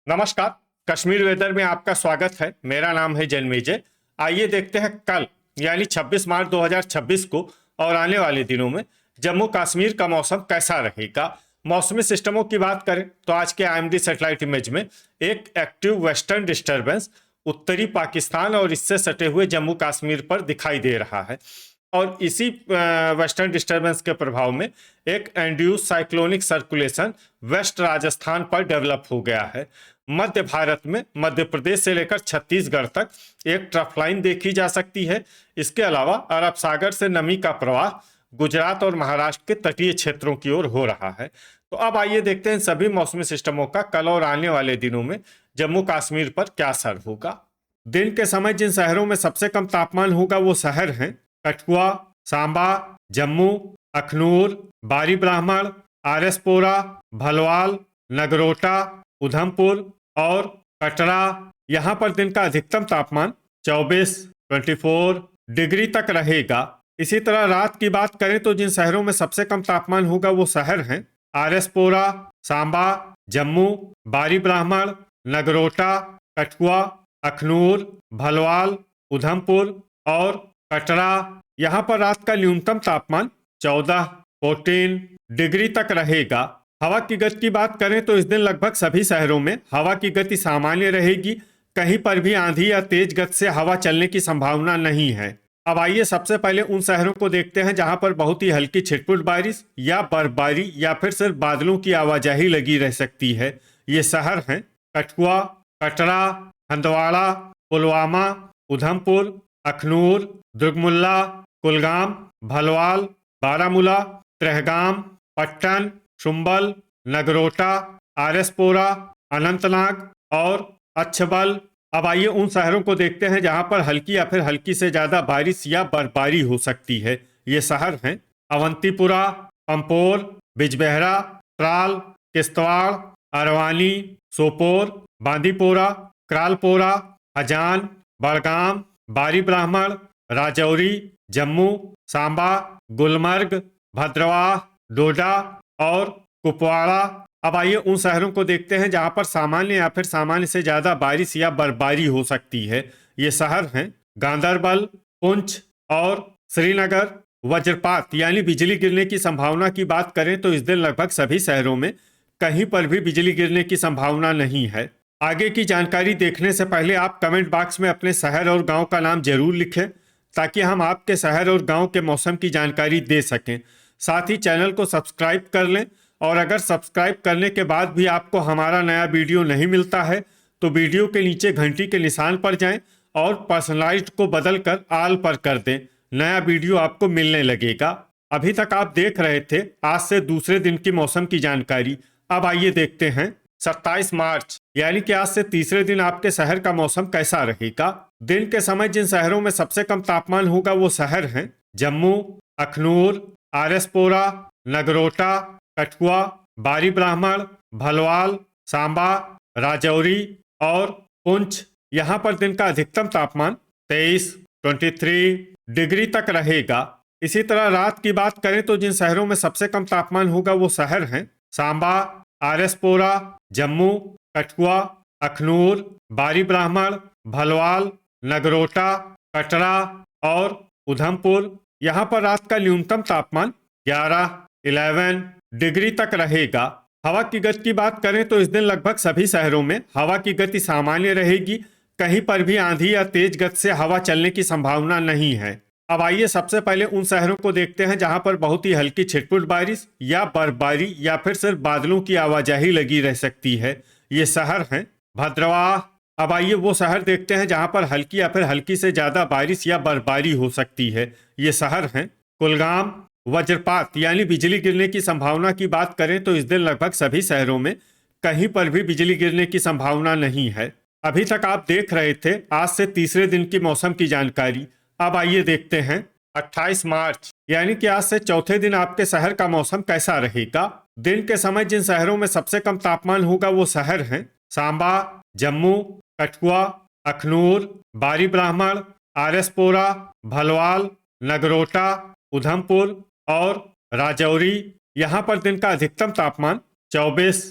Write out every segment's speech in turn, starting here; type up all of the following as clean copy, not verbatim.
नमस्कार। कश्मीर वेदर में आपका स्वागत है। मेरा नाम है जन्मेजय। आइए देखते हैं कल यानी 26 मार्च 2026 को और आने वाले दिनों में जम्मू कश्मीर का मौसम कैसा रहेगा। मौसमी सिस्टमों की बात करें तो आज के आईएमडी सैटेलाइट इमेज में एक एक्टिव वेस्टर्न डिस्टर्बेंस उत्तरी पाकिस्तान और इससे सटे हुए जम्मू कश्मीर पर दिखाई दे रहा है और इसी वेस्टर्न डिस्टर्बेंस के प्रभाव में एक एंड्यूस साइक्लोनिक सर्कुलेशन वेस्ट राजस्थान पर डेवलप हो गया है। मध्य भारत में मध्य प्रदेश से लेकर छत्तीसगढ़ तक एक ट्रफ लाइन देखी जा सकती है। इसके अलावा अरब सागर से नमी का प्रवाह गुजरात और महाराष्ट्र के तटीय क्षेत्रों की ओर हो रहा है। तो अब आइए देखते हैं सभी मौसमी सिस्टमों का कल और आने वाले दिनों में जम्मू कश्मीर पर क्या असर होगा। दिन के समय जिन शहरों में सबसे कम तापमान होगा वो शहर हैं कठुआ, सांबा, जम्मू, अखनूर, बारी ब्राह्मण, आरएसपोरा, भलवाल, नगरोटा, उधमपुर और कटरा। यहाँ पर दिन का अधिकतम तापमान 24 डिग्री तक रहेगा। इसी तरह रात की बात करें तो जिन शहरों में सबसे कम तापमान होगा वो शहर हैं आरएसपोरा, सांबा, जम्मू, बारी ब्राह्मण, नगरोटा, कठुआ, अखनूर, भलवाल, उधमपुर और कटरा। यहाँ पर रात का न्यूनतम तापमान 14 डिग्री तक रहेगा। हवा की गति की बात करें तो इस दिन लगभग सभी शहरों में हवा की गति सामान्य रहेगी। कहीं पर भी आंधी या तेज गति से हवा चलने की संभावना नहीं है। अब आइए सबसे पहले उन शहरों को देखते हैं जहां पर बहुत ही हल्की छिटपुट बारिश या बर्फबारी या फिर सिर्फ बादलों की आवाजाही लगी रह सकती है। ये शहर हैं कठुआ, कटरा, हंदवाड़ा, पुलवामा, उधमपुर, अखनूर, दुर्गमुल्ला, कुलगाम, भलवाल, बारामूला, त्रेहगाम, पट्टन, शुम्बल, नगरोटा, आरएसपोरा, अनंतनाग और अच्छबल। अब आइए उन शहरों को देखते हैं जहां पर हल्की या फिर हल्की से ज्यादा बारिश या बर्फबारी हो सकती है। ये शहर हैं अवंतीपुरा, पंपोर, बिजबेहरा, त्राल, किश्तवाड़, अरवानी, सोपोर, बांदीपोरा, क्रालपोरा, हजान, बड़गाम, बारी ब्राह्मण, राजौरी, जम्मू, सांबा, गुलमर्ग, भद्रवाह, डोडा और कुपवाड़ा। अब आइए उन शहरों को देखते हैं जहां पर सामान्य या फिर सामान्य से ज्यादा बारिश या बर्फबारी हो सकती है। ये शहर हैं गांदरबल, पुंछ और श्रीनगर। वज्रपात यानी बिजली गिरने की संभावना की बात करें तो इस दिन लगभग सभी शहरों में कहीं पर भी बिजली गिरने की संभावना नहीं है। आगे की जानकारी देखने से पहले आप कमेंट बॉक्स में अपने शहर और गांव का नाम जरूर लिखें ताकि हम आपके शहर और गांव के मौसम की जानकारी दे सकें। साथ ही चैनल को सब्सक्राइब कर लें और अगर सब्सक्राइब करने के बाद भी आपको हमारा नया वीडियो नहीं मिलता है तो वीडियो के नीचे घंटी के निशान पर जाएं और पर्सनलाइज्ड को बदलकर ऑल पर कर दें। नया वीडियो आपको मिलने लगेगा। अभी तक आप देख रहे थे आज से दूसरे दिन की मौसम की जानकारी। अब आइए देखते हैं 27 मार्च यानी कि आज से तीसरे दिन आपके शहर का मौसम कैसा रहेगा। दिन के समय जिन शहरों में सबसे कम तापमान होगा वो शहर हैं जम्मू, अखनूर, आरएसपोरा, नगरोटा, कठुआ, बारी ब्राह्मण, भलवाल, सांबा, राजौरी और पुंछ। यहाँ पर दिन का अधिकतम तापमान 23 डिग्री तक रहेगा। इसी तरह रात की बात करें तो जिन शहरों में सबसे कम तापमान होगा वो शहर हैं सांबा, आरएसपोरा, जम्मू, कठुआ, अखनूर, बारी ब्राह्मण, भलवाल, नगरोटा, कटरा और उधमपुर। यहाँ पर रात का न्यूनतम तापमान 11 डिग्री तक रहेगा। हवा की गति की बात करें तो इस दिन लगभग सभी शहरों में हवा की गति सामान्य रहेगी। कहीं पर भी आंधी या तेज गति से हवा चलने की संभावना नहीं है। अब आइए सबसे पहले उन शहरों को देखते हैं जहां पर बहुत ही हल्की छिटपुट बारिश या बर्फबारी या फिर सिर्फ बादलों की आवाजाही लगी रह सकती है। ये शहर हैं भद्रवाह। अब आइए वो शहर देखते हैं जहां पर हल्की या फिर हल्की से ज्यादा बारिश या बर्फबारी हो सकती है। ये शहर हैं कुलगाम। वज्रपात यानी बिजली गिरने की संभावना की बात करें तो इस दिन लगभग सभी शहरों में कहीं पर भी बिजली गिरने की संभावना नहीं है। अभी तक आप देख रहे थे आज से तीसरे दिन की मौसम की जानकारी। अब आइए देखते हैं 28 मार्च यानी कि आज से चौथे दिन आपके शहर का मौसम कैसा रहेगा। दिन के समय जिन शहरों में सबसे कम तापमान होगा वो शहर हैं सांबा, जम्मू, कठुआ, अखनूर, बारी ब्राह्मण, आरएसपोरा, भलवाल, नगरोटा, उधमपुर और राजौरी। यहाँ पर दिन का अधिकतम तापमान 24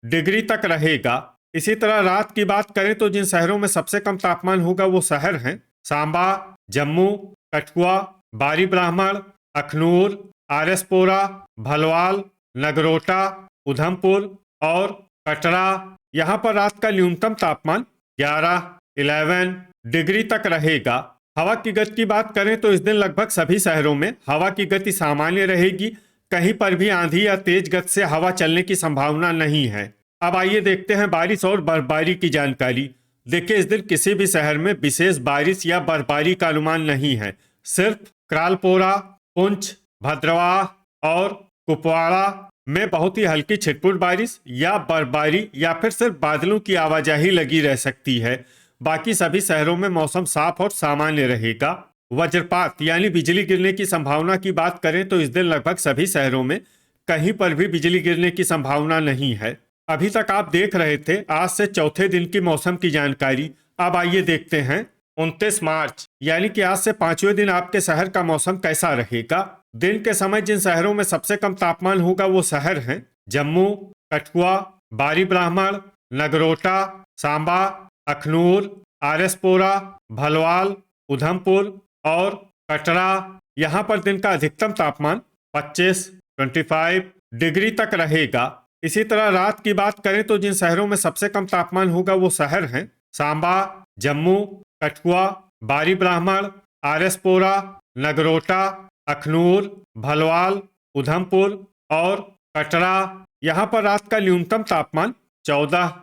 डिग्री तक रहेगा। इसी तरह रात की बात करें तो जिन शहरों में सबसे कम तापमान होगा वो शहर हैं सांबा, जम्मू, कठुआ, बारी ब्राह्मण, अखनूर, आरएसपोरा, भलवाल, नगरोटा, उधमपुर और कटरा। यहाँ पर रात का न्यूनतम तापमान 11 डिग्री तक रहेगा। हवा की गति की बात करें तो इस दिन लगभग सभी शहरों में हवा की गति सामान्य रहेगी। कहीं पर भी आंधी या तेज गति से हवा चलने की संभावना नहीं है। अब आइए देखते हैं बारिश और बर्फबारी की जानकारी। देखिए, इस दिन किसी भी शहर में विशेष बारिश या बर्फबारी का अनुमान नहीं है। सिर्फ क्रालपोरा, पुंछ, भद्रवाह और कुपवाड़ा में बहुत ही हल्की छिटपुट बारिश या बर्फबारी या फिर सिर्फ बादलों की आवाजाही लगी रह सकती है। बाकी सभी शहरों में मौसम साफ और सामान्य रहेगा। वज्रपात यानी बिजली गिरने की संभावना की बात करें तो इस दिन लगभग सभी शहरों में कहीं पर भी बिजली गिरने की संभावना नहीं है। अभी तक आप देख रहे थे आज से चौथे दिन की मौसम की जानकारी। अब आइए देखते हैं 29 मार्च यानी कि आज से 5वें दिन आपके शहर का मौसम कैसा रहेगा। दिन के समय जिन शहरों में सबसे कम तापमान होगा वो शहर हैं जम्मू, कठुआ, बारी ब्राह्मण, नगरोटा, सांबा, अखनूर, आरएसपोरा, भलवाल, उधमपुर और कटरा। यहाँ पर दिन का अधिकतम तापमान 25 डिग्री तक रहेगा। इसी तरह रात की बात करें तो जिन शहरों में सबसे कम तापमान होगा वो शहर हैं सांबा, जम्मू, कठुआ, बारी ब्राह्मण, आरएसपोरा, नगरोटा, अखनूर, भलवाल, उधमपुर और कटरा। यहाँ पर रात का न्यूनतम तापमान 14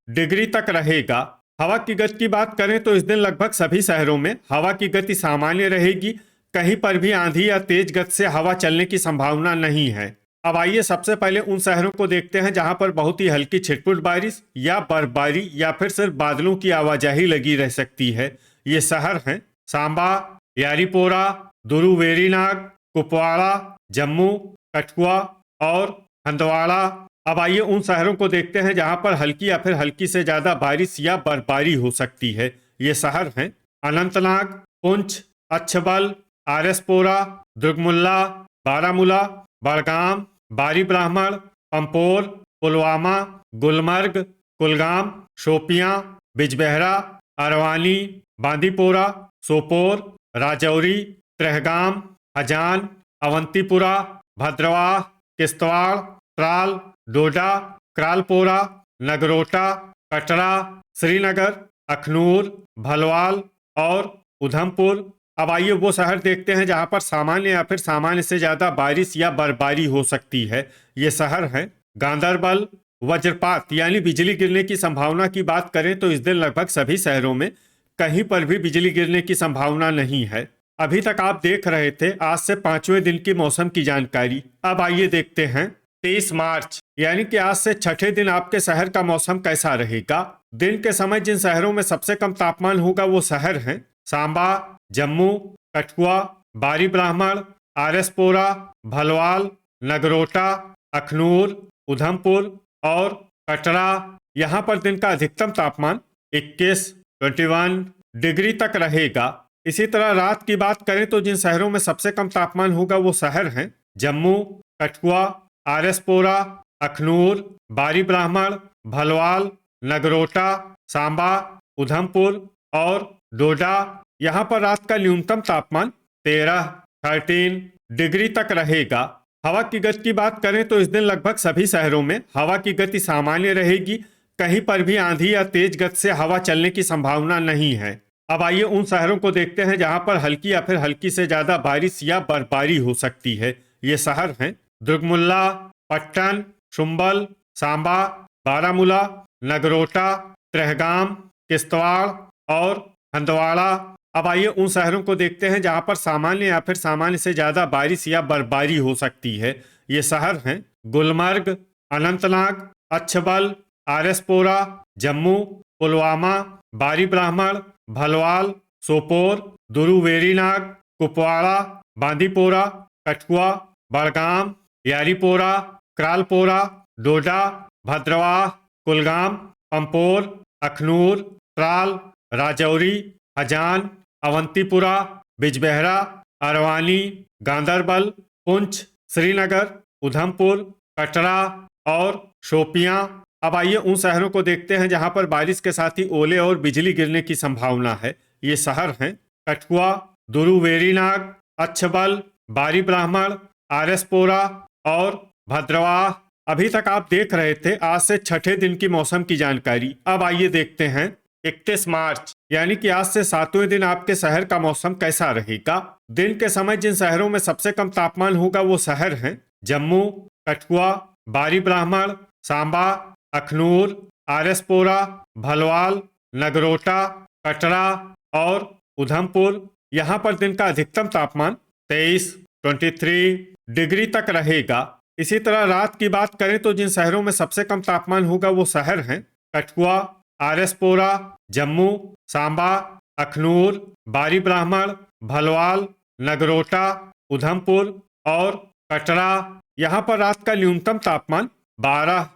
डिग्री तक रहेगा। हवा की गति की बात करें तो इस दिन लगभग सभी शहरों में हवा की गति सामान्य रहेगी। कहीं पर भी आंधी या तेज गति से हवा चलने की संभावना नहीं है। अब आइए सबसे पहले उन शहरों को देखते हैं जहां पर बहुत ही हल्की छिटपुट बारिश या बर्फबारी या फिर सिर्फ बादलों की आवाजाही लगी रह सकती है। ये शहर हैं सांबा, यारीपोरा, दुरुवेरीनाग, कुपवाड़ा, जम्मू, कठुआ और हंदवाड़ा। अब आइए उन शहरों को देखते हैं जहां पर हल्की या फिर हल्की से ज्यादा बारिश या बर्फबारी हो सकती है। ये शहर हैं अनंतनाग, पुंछ, अच्छबल, आरएसपोरा, दुर्गमुल्ला, बारामूला, बड़गाम, बारी ब्राह्मण, पंपोर, पुलवामा, गुलमर्ग, कुलगाम, शोपियां, बिजबेहरा, अरवानी, बांदीपोरा, सोपोर, राजौरी, त्रेहगाम, हजान, अवंतीपुरा, भद्रवाह, किश्तवाड़, त्राल, डोडा, क्रालपोरा, नगरोटा, कटरा, श्रीनगर, अखनूर, भलवाल और उधमपुर। अब आइए वो शहर देखते हैं जहां पर सामान्य या फिर सामान्य से ज्यादा बारिश या बर्फबारी हो सकती है। ये शहर हैं गांदरबल। वज्रपात यानी बिजली गिरने की संभावना की बात करें तो इस दिन लगभग सभी शहरों में कहीं पर भी बिजली गिरने की संभावना नहीं है। अभी तक आप देख रहे थे आज से 5वें दिन की मौसम की जानकारी। अब आइए देखते हैं 23 मार्च यानी कि आज से छठे दिन आपके शहर का मौसम कैसा रहेगा। दिन के समय जिन शहरों में सबसे कम तापमान होगा वो शहर हैं सांबा, जम्मू, कठुआ, बारी ब्राह्मण, आरएसपोरा, भलवाल, नगरोटा, अखनूर, उधमपुर और कटरा। यहाँ पर दिन का अधिकतम तापमान 21 डिग्री तक रहेगा। इसी तरह रात की बात करें तो जिन शहरों में सबसे कम तापमान होगा वो शहर हैं जम्मू, कठुआ, आरएसपोरा, अखनूर, बारी ब्राह्मण, भलवाल, नगरोटा, सांबा, उधमपुर और डोडा। यहाँ पर रात का न्यूनतम तापमान 13 डिग्री तक रहेगा। हवा की गति की बात करें तो इस दिन लगभग सभी शहरों में हवा की गति सामान्य रहेगी। कहीं पर भी आंधी या तेज गति से हवा चलने की संभावना नहीं है। अब आइए उन शहरों को देखते हैं जहां पर हल्की या फिर हल्की से ज्यादा बारिश या बर्फबारी हो सकती है। ये शहर हैं दुर्गमुल्ला, पट्टन, शुम्बल, सांबा, बारामूला, नगरोटा, त्रेहगाम, किश्तवाड़ और हंदवाड़ा। अब आइए उन शहरों को देखते हैं जहां पर सामान्य या फिर सामान्य से ज्यादा बारिश या बर्फबारी हो सकती है। ये शहर हैं गुलमर्ग, अनंतनाग, अच्छबल, आरएसपोरा, जम्मू, पुलवामा, बारी ब्राह्मण, भलवाल, सोपोर, दुरुवेरीनाग, कुपवाड़ा, बांदीपोरा, कठुआ, बड़गाम, यारीपोरा, क्रालपोरा, डोडा, भद्रवाह, कुलगाम, पंपोर, अखनूर, त्राल, राजौरी, हजान, अवंतीपुरा, बिजबेहरा, अरवानी, गांदरबल, पुंछ, श्रीनगर, उधमपुर, कटरा। और शोपियां। अब आइए उन शहरों को देखते हैं जहां पर बारिश के साथ ही ओले और बिजली गिरने की संभावना है। ये शहर हैं कठुआ, दुरुवेरीनाग, अच्छबल, बारी ब्राह्मण, आरएसपोरा और भद्रवाह। अभी तक आप देख रहे थे आज से छठे दिन की मौसम की जानकारी। अब आइए देखते हैं 31 मार्च यानी कि आज से 7वें दिन आपके शहर का मौसम कैसा रहेगा। दिन के समय जिन शहरों में सबसे कम तापमान होगा वो शहर हैं जम्मू, कठुआ, बारी ब्राह्मण, सांबा, अखनूर, आरएसपोरा, भलवाल, नगरोटा, कटरा और उधमपुर। यहाँ पर दिन का अधिकतम तापमान 23 डिग्री तक रहेगा। इसी तरह रात की बात करें तो जिन शहरों में सबसे कम तापमान होगा वो शहर हैं कठुआ, आरएसपोरा, जम्मू, सांबा, अखनूर, बारी ब्राह्मण, भलवाल, नगरोटा, उधमपुर और कटरा। यहाँ पर रात का न्यूनतम तापमान 12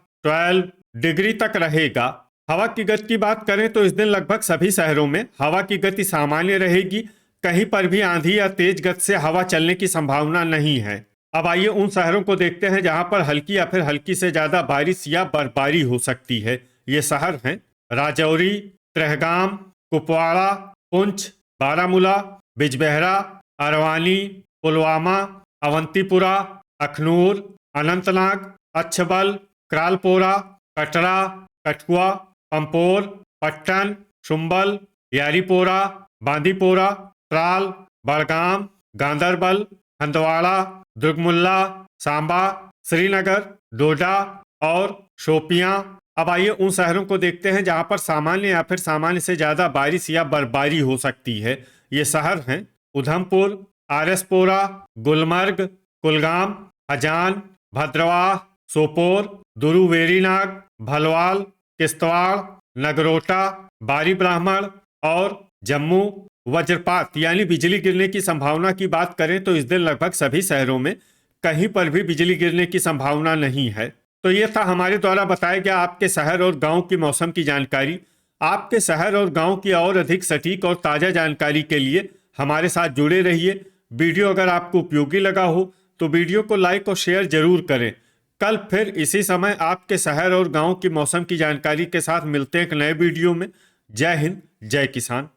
डिग्री तक रहेगा। हवा की गति की बात करें तो इस दिन लगभग सभी शहरों में हवा की गति सामान्य रहेगी। कहीं पर भी आंधी या तेज गति से हवा चलने की संभावना नहीं है। अब आइए उन शहरों को देखते हैं जहां पर हल्की या फिर हल्की से ज्यादा बारिश या बर्फबारी हो सकती है। ये शहर हैं राजौरी, त्रेहगाम, कुपवाड़ा, पुंछ, बारामूला, बिजबेहरा, अरवानी, पुलवामा, अवंतीपुरा, अखनूर, अनंतनाग, अच्छबल, क्रालपोरा, कटरा, कठुआ, पंपोर, पट्टन, शुम्बल, यारीपोरा, बांदीपोरा, त्राल, बड़गाम, गांदरबल, हंदवाड़ा, दुर्गमुल्ला, सांबा, श्रीनगर, डोडा और शोपियां। अब आइए उन शहरों को देखते हैं जहां पर सामान्य या फिर सामान्य से ज्यादा बारिश या बर्फबारी हो सकती है। ये शहर हैं उधमपुर, आरएसपोरा, गुलमर्ग, कुलगाम, हजान, भद्रवाह, सोपोर, दुरुवेरीनाग, भलवाल, किश्तवाड़, नगरोटा, बारी ब्राह्मण और जम्मू। वज्रपात यानी बिजली गिरने की संभावना की बात करें तो इस दिन लगभग सभी शहरों में कहीं पर भी बिजली गिरने की संभावना नहीं है। तो ये था हमारे द्वारा बताया गया आपके शहर और गांव की मौसम की जानकारी। आपके शहर और गांव की और अधिक सटीक और ताज़ा जानकारी के लिए हमारे साथ जुड़े रहिए। वीडियो अगर आपको उपयोगी लगा हो तो वीडियो को लाइक और शेयर जरूर करें। कल फिर इसी समय आपके शहर और गांव की मौसम की जानकारी के साथ मिलते हैं एक नए वीडियो में। जय हिंद, जय किसान।